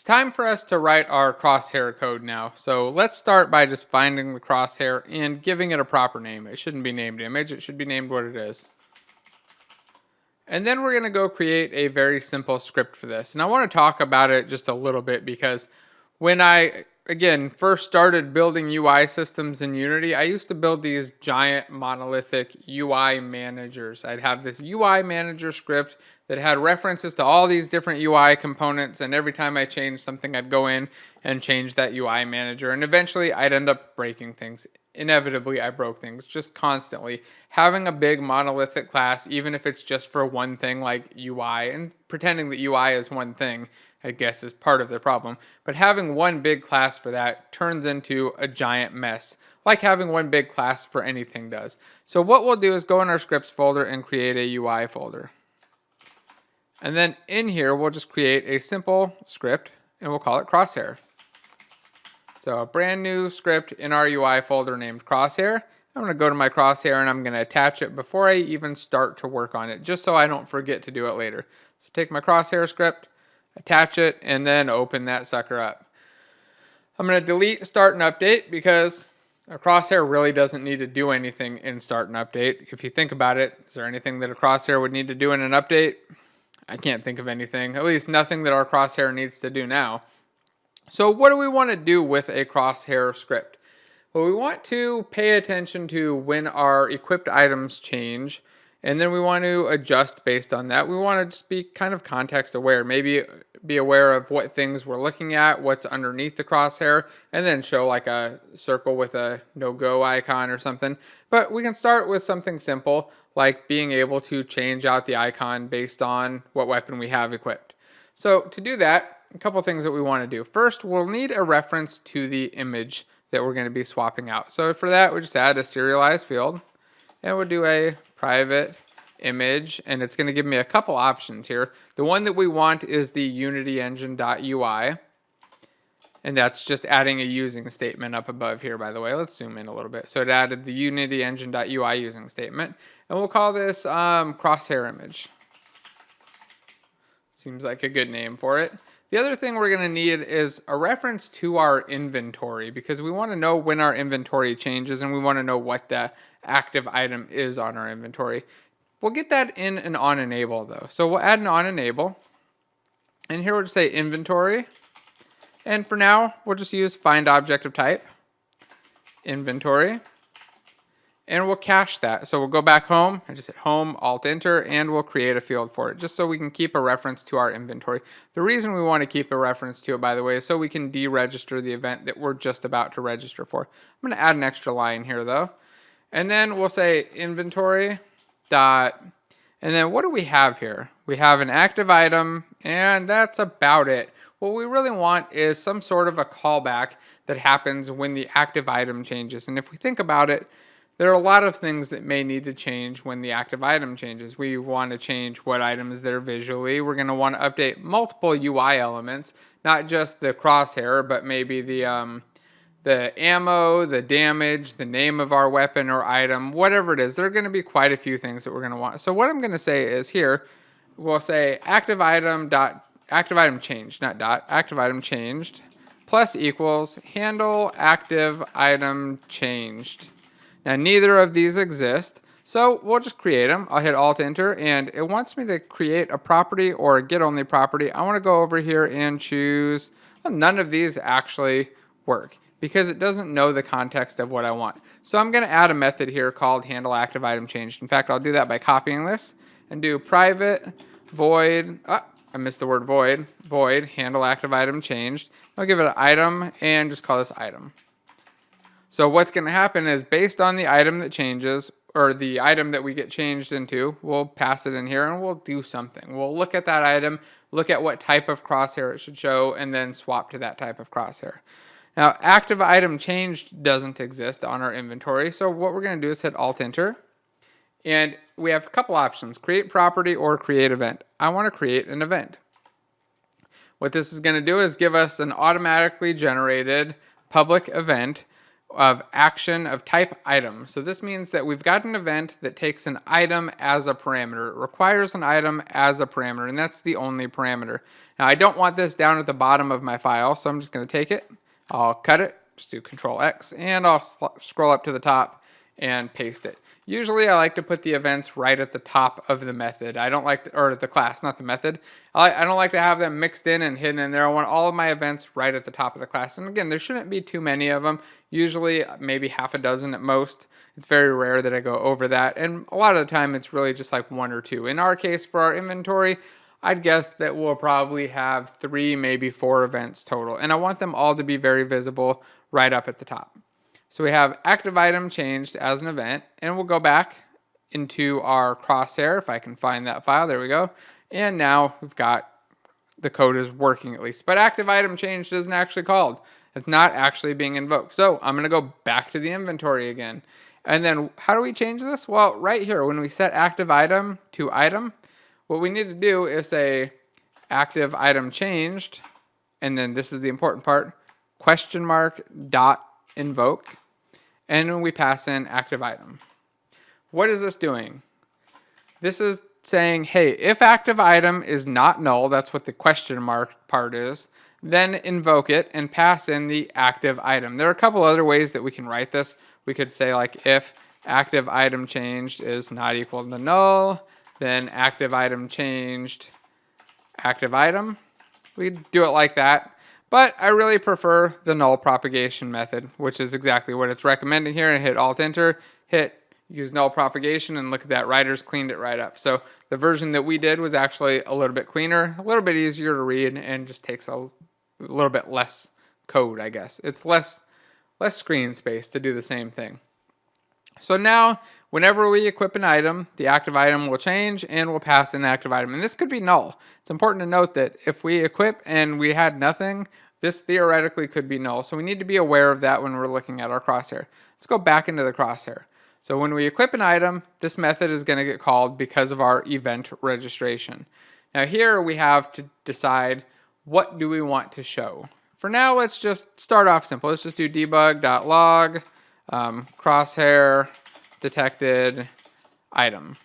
It's time for us to write our crosshair code now. So let's start by just finding the crosshair and giving it a proper name. It shouldn't be named image, it should be named what it is. And then we're going to go create a very simple script for this. And I want to talk about it just a little bit because when I, again, first started building UI systems in Unity, I used to build these giant monolithic UI managers. I'd have this UI manager script that had references to all these different UI components. And every time I changed something, I'd go in and change that UI manager. And eventually I'd end up breaking things. Inevitably, I broke things just constantly. Having a big monolithic class, even if it's just for one thing like UI, and pretending that UI is one thing, I guess is part of the problem. But having one big class for that turns into a giant mess, like having one big class for anything does. So what we'll do is go in our scripts folder and create a UI folder. And then in here, we'll just create a simple script and we'll call it Crosshair. So a brand new script in our UI folder named Crosshair. I'm going to go to my Crosshair and I'm going to attach it before I even start to work on it, just so I don't forget to do it later. So take my Crosshair script, attach it, and then open that sucker up. I'm going to delete start and update because a Crosshair really doesn't need to do anything in start and update. If you think about it, is there anything that a Crosshair would need to do in an update? I can't think of anything, at least nothing that our Crosshair needs to do now. So what do we want to do with a Crosshair script? Well, we want to pay attention to when our equipped items change, and then we want to adjust based on that. We want to just be kind of context aware, maybe be aware of what things we're looking at, what's underneath the crosshair, and then show like a circle with a no-go icon or something. But we can start with something simple, like being able to change out the icon based on what weapon we have equipped. So to do that, a couple things that we want to do. First, we'll need a reference to the image that we're going to be swapping out. So for that, we just add a serialized field, and we'll do a private image, and it's going to give me a couple options here. The one that we want is the unityengine.ui, and that's just adding a using statement up above here, by the way. Let's zoom in a little bit. So it added the unityengine.ui using statement, and we'll call this crosshair image. Seems like a good name for it. The other thing we're going to need is a reference to our inventory because we want to know when our inventory changes and we want to know what the active item is on our inventory. We'll get that in an onEnable though. So we'll add an onEnable, and here we'll just say inventory. And for now, we'll just use find object of type, inventory, and we'll cache that. So we'll go back home and just hit home, alt enter, and we'll create a field for it just so we can keep a reference to our inventory. The reason we want to keep a reference to it, by the way, is so we can deregister the event that we're just about to register for. I'm going to add an extra line here though. And then we'll say inventory dot, and then what do we have here? We have an active item, and that's about it. What we really want is some sort of a callback that happens when the active item changes. And if we think about it, there are a lot of things that may need to change when the active item changes. We want to change what item is there visually. We're going to want to update multiple UI elements, not just the crosshair, but maybe the ammo, the damage, the name of our weapon or item, whatever it is. There are going to be quite a few things that we're going to want. So what I'm going to say is here, we'll say active item changed, not dot, active item changed, plus equals handle active item changed. Now neither of these exist, so we'll just create them. I'll hit alt enter, and it wants me to create a property or a get only property. I want to go over here and choose, well, none of these actually work because it doesn't know the context of what I want. So I'm going to add a method here called handle active item changed. In fact, I'll do that by copying this and do private void, I missed the word void, void handle active item changed. I'll give it an item and just call this item. So what's going to happen is based on the item that changes, or the item that we get changed into, we'll pass it in here and we'll do something. We'll look at that item, look at what type of crosshair it should show, and then swap to that type of crosshair. Now, active item changed doesn't exist on our inventory, so what we're going to do is hit alt enter. And we have a couple options, create property or create event. I want to create an event. What this is going to do is give us an automatically generated public event of action of type item. So this means that we've got an event that takes an item as a parameter. It requires an item as a parameter, and that's the only parameter. Now I don't want this down at the bottom of my file, so I'm just going to take it, I'll cut it, just do Control X, and I'll scroll up to the top and paste it. Usually I like to put the events right at the top of the method. I don't like, or the class, not the method. I don't like to have them mixed in and hidden in there. I want all of my events right at the top of the class. And again, there shouldn't be too many of them. Usually maybe half a dozen at most. It's very rare that I go over that. And a lot of the time it's really just like 1 or 2. In our case, for our inventory, I'd guess that we'll probably have 3, maybe 4 events total. And I want them all to be very visible right up at the top. So we have active item changed as an event, and we'll go back into our Crosshair, if I can find that file, there we go. And now we've got, the code is working at least, but active item changed isn't actually called. It's not actually being invoked. So I'm gonna go back to the inventory again. And then how do we change this? Well, right here, when we set active item to item, what we need to do is say active item changed, and then this is the important part, question mark dot invoke. And when we pass in active item. What is this doing? This is saying, hey, if active item is not null, that's what the question mark part is, then invoke it and pass in the active item. There are a couple other ways that we can write this. We could say like if active item changed is not equal to null, then active item changed active item. We do it like that. But I really prefer the null propagation method, which is exactly what it's recommending here. And hit Alt-Enter, use null propagation, and look at that, writers cleaned it right up. So the version that we did was actually a little bit cleaner, a little bit easier to read, and just takes a little bit less code, I guess. It's less screen space to do the same thing. So now, whenever we equip an item, the active item will change and we'll pass in the active item. And this could be null. It's important to note that if we equip and we had nothing, this theoretically could be null. So we need to be aware of that when we're looking at our Crosshair. Let's go back into the Crosshair. So when we equip an item, this method is going to get called because of our event registration. Now here we have to decide what do we want to show. For now, let's just start off simple. Let's just do debug.log. Crosshair detected item.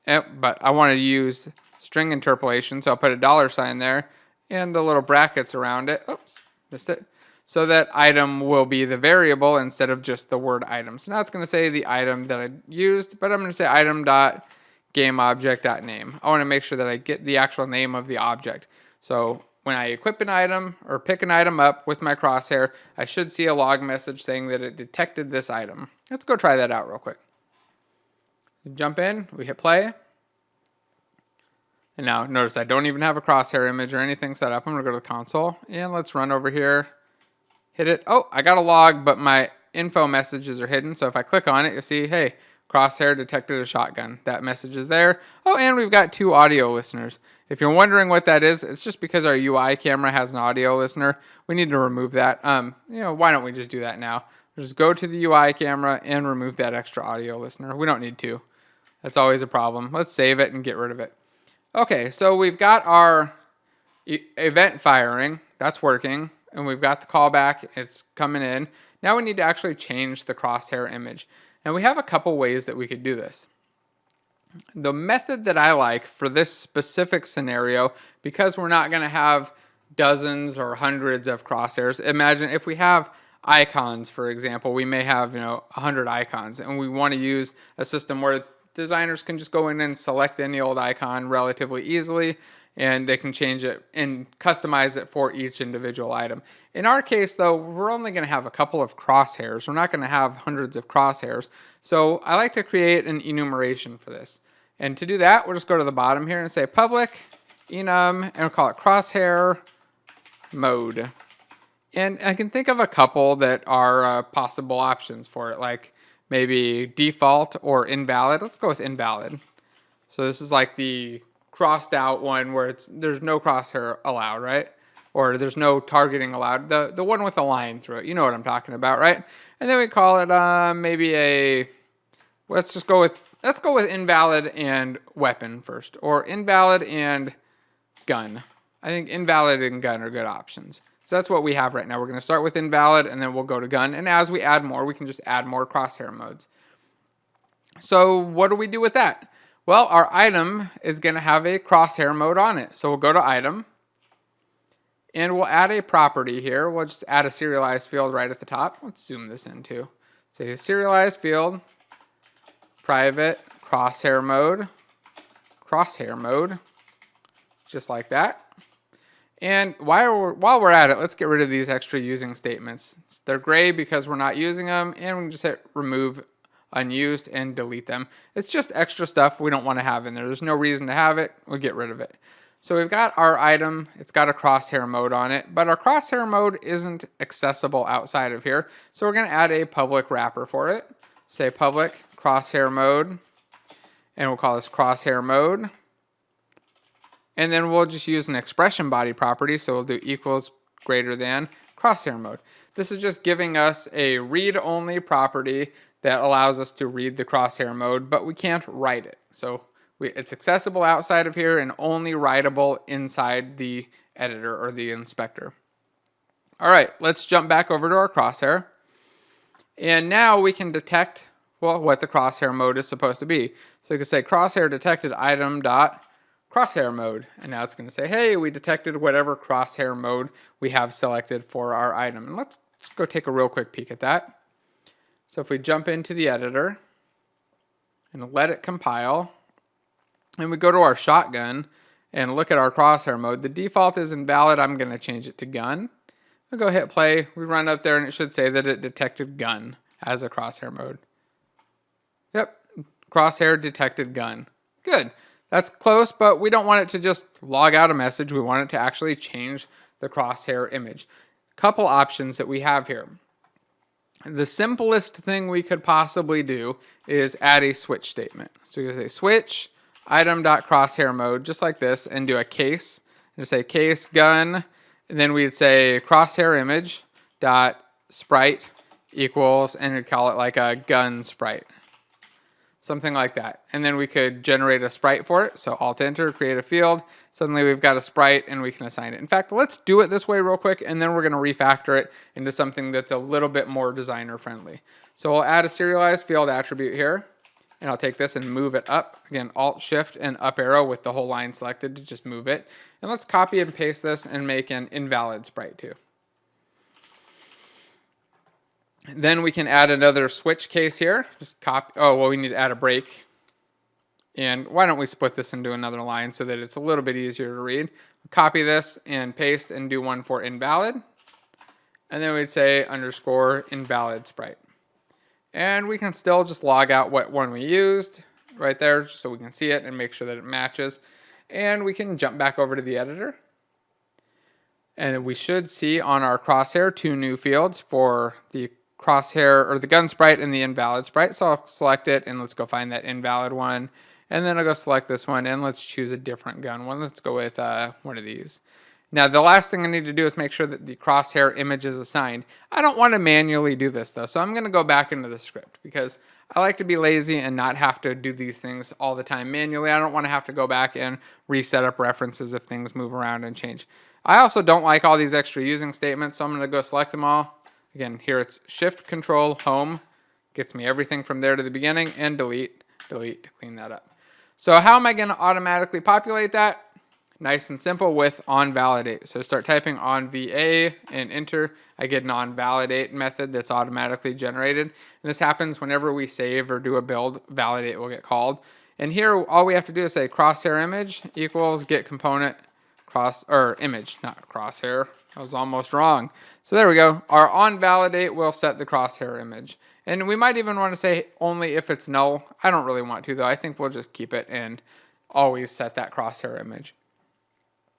But I want to use string interpolation, so I'll put a $sign there and the little brackets around it. Oops, missed it. So that item will be the variable instead of just the word item. So now it's going to say the item that I used, but I'm going to say item.gameObject.name. I want to make sure that I get the actual name of the object. So when I equip an item or pick an item up with my Crosshair, I should see a log message saying that it detected this item. Let's go try that out real quick. Jump in, we hit play. And now notice I don't even have a Crosshair image or anything set up. I'm gonna go to the console and let's run over here, hit it. Oh, I got a log, but my info messages are hidden. So if I click on it, you'll see, hey, Crosshair detected a shotgun. That message is there. Oh, and we've got 2 audio listeners. If you're wondering what that is, it's just because our UI camera has an audio listener. We need to remove that. Why don't we just do that now? Just go to the UI camera and remove that extra audio listener. We don't need to. That's always a problem. Let's save it and get rid of it. Okay, so we've got our event firing. That's working. And we've got the callback. It's coming in. Now we need to actually change the Crosshair image. And we have a couple ways that we could do this. The method that I like for this specific scenario, because we're not going to have dozens or hundreds of crosshairs. Imagine if we have icons, for example, we may have 100 icons, and we want to use a system where designers can just go in and select any old icon relatively easily, and they can change it and customize it for each individual item. In our case, though, we're only going to have a couple of crosshairs. We're not going to have hundreds of crosshairs. So I like to create an enumeration for this. And to do that, we'll just go to the bottom here and say public enum, and we'll call it crosshair mode. And I can think of a couple that are possible options for it, like maybe default or invalid. Let's go with invalid. So this is like the crossed out one where there's no crosshair allowed, right? Or there's no targeting allowed. The one with a line through it. You know what I'm talking about, right? And then we call it maybe let's go with invalid and weapon first, or invalid and gun. I think invalid and gun are good options. So that's what we have right now. We're going to start with invalid, and then we'll go to gun. And as we add more, we can just add more crosshair modes. So what do we do with that? Well, our item is going to have a crosshair mode on it. So we'll go to item, and we'll add a property here. We'll just add a serialized field right at the top. Let's zoom this in too. Say serialized field, private crosshair mode, just like that. And while we're at it, let's get rid of these extra using statements. They're gray because we're not using them, and we can just hit remove unused and delete them. It's just extra stuff we don't want to have in there. There's no reason to have it. We'll get rid of it. So we've got our item. It's got a crosshair mode on it, but our crosshair mode isn't accessible outside of here. So we're going to add a public wrapper for it. Say public crosshair mode, and we'll call this crosshair mode. And then we'll just use an expression body property. So we'll do equals greater than crosshair mode. This is just giving us a read-only property that allows us to read the crosshair mode, but we can't write it. So it's accessible outside of here and only writable inside the editor or the inspector. All right, let's jump back over to our crosshair. And now we can detect, well, what the crosshair mode is supposed to be. So you can say crosshair detected item dot crosshair mode. And now it's going to say, hey, we detected whatever crosshair mode we have selected for our item. And let's just go take a real quick peek at that. So if we jump into the editor and let it compile, and we go to our shotgun and look at our crosshair mode, the default is invalid. I'm going to change it to gun. We'll go hit play. We run up there and it should say that it detected gun as a crosshair mode. Yep, crosshair detected gun. Good. That's close, but we don't want it to just log out a message. We want it to actually change the crosshair image. Couple options that we have here. The simplest thing we could possibly do is add a switch statement. So we can say switch item.crosshair mode, just like this, and do a case. And say case gun, and then we'd say crosshair image dot sprite equals, and we'd call it like a gun sprite. Something like that. And then we could generate a sprite for it. So Alt Enter, create a field. Suddenly we've got a sprite and we can assign it. In fact, let's do it this way real quick, and then we're going to refactor it into something that's a little bit more designer friendly. So we'll add a serialized field attribute here, and I'll take this and move it up. Again, Alt Shift and up arrow with the whole line selected to just move it. And let's copy and paste this and make an invalid sprite too. Then we can add another switch case here. Just copy. Oh, well, we need to add a break. And why don't we split this into another line so that it's a little bit easier to read. Copy this and paste and do one for invalid. And then we'd say underscore invalid sprite. And we can still just log out what one we used right there so we can see it and make sure that it matches. And we can jump back over to the editor. And we should see on our crosshair 2 new fields for the crosshair or the gun sprite and the invalid sprite. So I'll select it and let's go find that invalid one. And then I'll go select this one and let's choose a different gun one. Let's go with one of these. Now the last thing I need to do is make sure that the crosshair image is assigned. I don't want to manually do this though, so I'm going to go back into the script because I like to be lazy and not have to do these things all the time manually. I don't want to have to go back and reset up references if things move around and change. I also don't like all these extra using statements, so I'm going to go select them all. Again, here it's Shift, Control, Home. Gets me everything from there to the beginning, and delete to clean that up. So how am I going to automatically populate that? Nice and simple with onValidate. So start typing onVA and enter. I get an onValidate method that's automatically generated. And this happens whenever we save or do a build, validate will get called. And here all we have to do is say crosshair image equals get component image, not crosshair. I was almost wrong. So there we go. Our onValidate will set the crosshair image. And we might even want to say only if it's null. I don't really want to though. I think we'll just keep it and always set that crosshair image.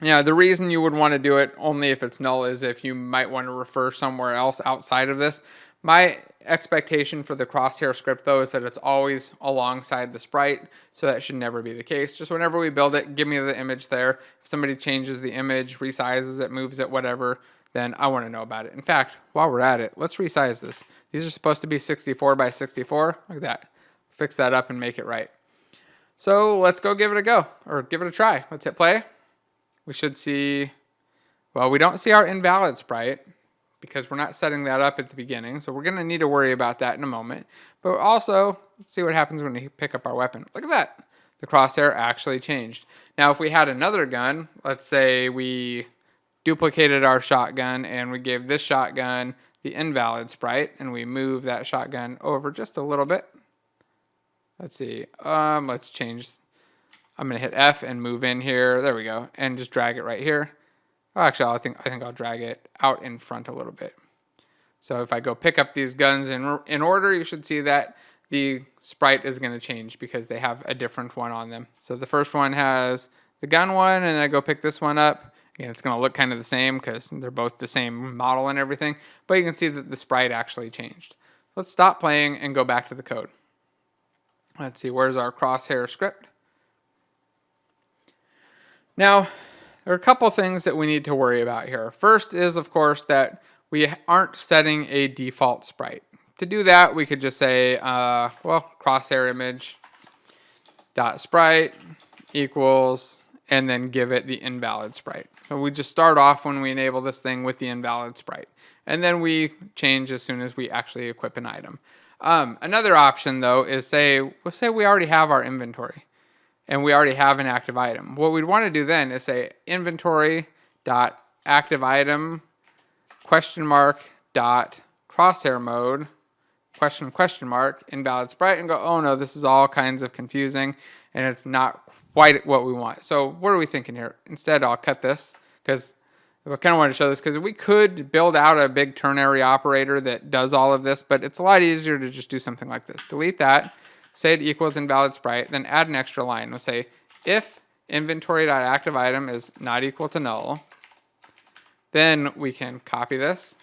Now, the reason you would want to do it only if it's null is if you might want to refer somewhere else outside of this. My expectation for the crosshair script, though, is that it's always alongside the sprite, so that should never be the case. Just whenever we build it, give me the image there. If somebody changes the image, resizes it, moves it, whatever, then I want to know about it. In fact, while we're at it, let's resize this. These are supposed to be 64 by 64. Look at that. Fix that up and make it right. So let's go give it a go, or give it a try. Let's hit play. We should see Well, we don't see our invalid sprite because we're not setting that up at the beginning. So we're going to need to worry about that in a moment. But also, let's see what happens when we pick up our weapon. Look at that. The crosshair actually changed. Now, if we had another gun, let's say we duplicated our shotgun and we gave this shotgun the invalid sprite and we move that shotgun over just a little bit. Let's see. Let's change. I'm going to hit F and move in here. There we go. And just drag it right here. Oh, actually, I think I'll drag it out in front a little bit. So if I go pick up these guns in order, you should see that the sprite is going to change because they have a different one on them. So the first one has the gun one, and I go pick this one up. Again, it's going to look kind of the same because they're both the same model and everything. But you can see that the sprite actually changed. Let's stop playing and go back to the code. Let's see, where's our crosshair script? Now, there are a couple things that we need to worry about here. First is, of course, that we aren't setting a default sprite. To do that, we could just say, crosshair image dot sprite equals, and then give it the invalid sprite. So we just start off when we enable this thing with the invalid sprite. And then we change as soon as we actually equip an item. Another option, though, is let's say we already have our inventory. And we already have an active item. What we'd want to do then is say inventory dot active item question mark dot crosshair mode question mark invalid sprite, and go, oh no, this is all kinds of confusing and it's not quite what we want. So what are we thinking here? Instead, I'll cut this because I kind of want to show this because we could build out a big ternary operator that does all of this, but it's a lot easier to just do something like this. Delete that. Say it equals invalid sprite, then add an extra line. We'll say if inventory.activeItem is not equal to null, then we can copy this,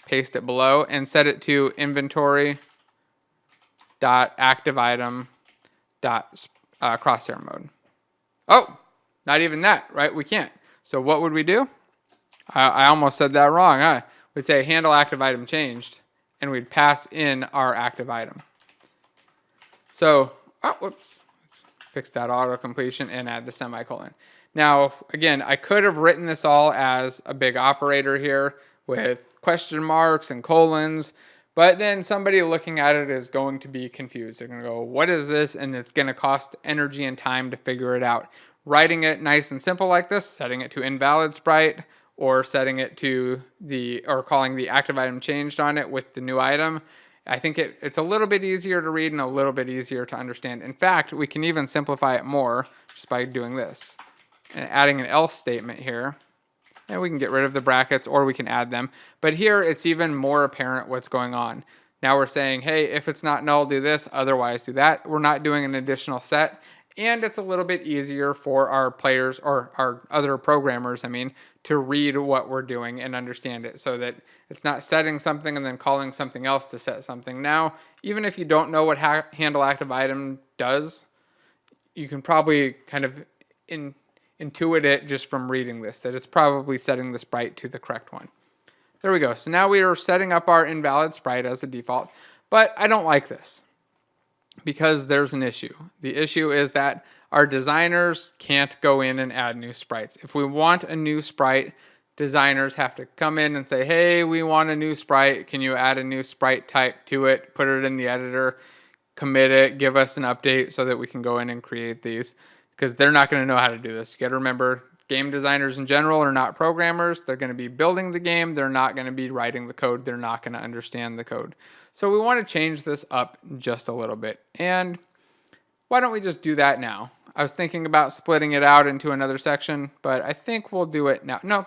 paste it below, and set it to inventory.activeItem.crosshair mode. Oh, not even that, right? We can't. So what would we do? I almost said that wrong, huh? We'd say handle active item changed, and we'd pass in our active item. So, let's fix that auto-completion and add the semicolon. Now, again, I could have written this all as a big operator here with question marks and colons, but then somebody looking at it is going to be confused. They're going to go, what is this? And it's going to cost energy and time to figure it out. Writing it nice and simple like this, setting it to invalid sprite, or setting it to calling the active item changed on it with the new item, I think it's a little bit easier to read and a little bit easier to understand. In fact, we can even simplify it more just by doing this and adding an else statement here. And we can get rid of the brackets or we can add them. But here it's even more apparent what's going on. Now we're saying, hey, if it's not null, do this, otherwise do that. We're not doing an additional set. And it's a little bit easier for our players or our other programmers, to read what we're doing and understand it so that it's not setting something and then calling something else to set something. Now, even if you don't know what handle active item does, you can probably kind of intuit it just from reading this, that it's probably setting the sprite to the correct one. There we go. So now we are setting up our invalid sprite as a default, but I don't like this, because there's an issue. The issue is that our designers can't go in and add new sprites. If we want a new sprite, designers have to come in and say, hey, we want a new sprite. Can you add a new sprite type to it? Put it in the editor, commit it, give us an update so that we can go in and create these, because they're not going to know how to do this. You got to remember, game designers in general are not programmers. They're going to be building the game. They're not going to be writing the code. They're not going to understand the code. So we want to change this up just a little bit. And why don't we just do that now? I was thinking about splitting it out into another section, but I think we'll do it now. No,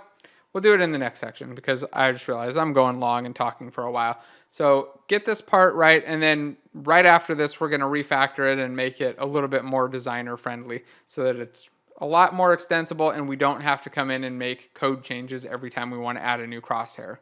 we'll do it in the next section because I just realized I'm going long and talking for a while. So get this part right, and then right after this, we're going to refactor it and make it a little bit more designer friendly so that it's a lot more extensible and we don't have to come in and make code changes every time we want to add a new crosshair.